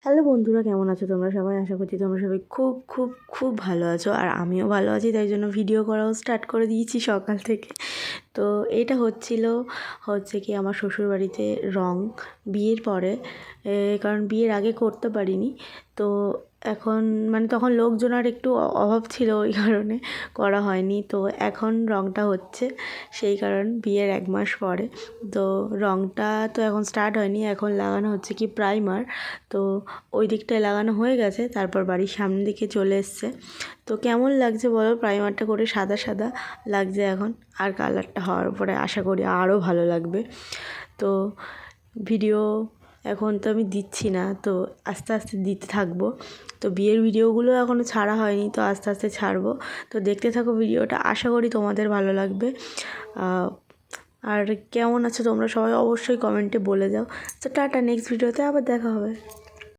Hello বন্ধুরা, কেমন আছো তোমরা সবাই? আশা করছি তোমরা সবাই খুব খুব খুব ভালো আছো। আর আমিও ভালো আছি, তাই জন্য ভিডিও করাও স্টার্ট করে দিয়েছি সকাল থেকে। তো এটা হচ্ছে কি আমার শ্বশুরবাড়িতে রং বিয়ের পরে, কারণ বিয়ের আগে করতে পারিনি। তো এখন তখন লোকজন আর একটু অভাব ছিল, ওই কারণে করা হয়নি। তো এখন রংটা হচ্ছে, সেই কারণ বিয়ের 1 মাস পরে। তো রংটা তো এখন স্টার্ট হয়নি, এখন লাগানো হচ্ছে কি প্রাইমার। তো ওই দিকটায় লাগানো হয়ে গেছে, তারপর বাড়ির সামনের দিকে চলে এসছে। তো কেমন লাগছে বলো? প্রাইমারটা করে সাদা সাদা লাগছে এখন, আর কালারটা হওয়ার পরে আশা করি আরও ভালো লাগবে। তো ভিডিও এখন তো আমি দিচ্ছি না, তো আস্তে আস্তে দিতে থাকবো। তো বিয়ের ভিডিওগুলো এখনও ছাড়া হয়নি, তো আস্তে আস্তে ছাড়বো। তো দেখতে থাকো ভিডিওটা, আশা করি তোমাদের ভালো লাগবে। আর কেমন আছো তোমরা সবাই অবশ্যই কমেন্টে বলে যাও। তো টাটা, নেক্সট ভিডিওতে আবার দেখা হবে।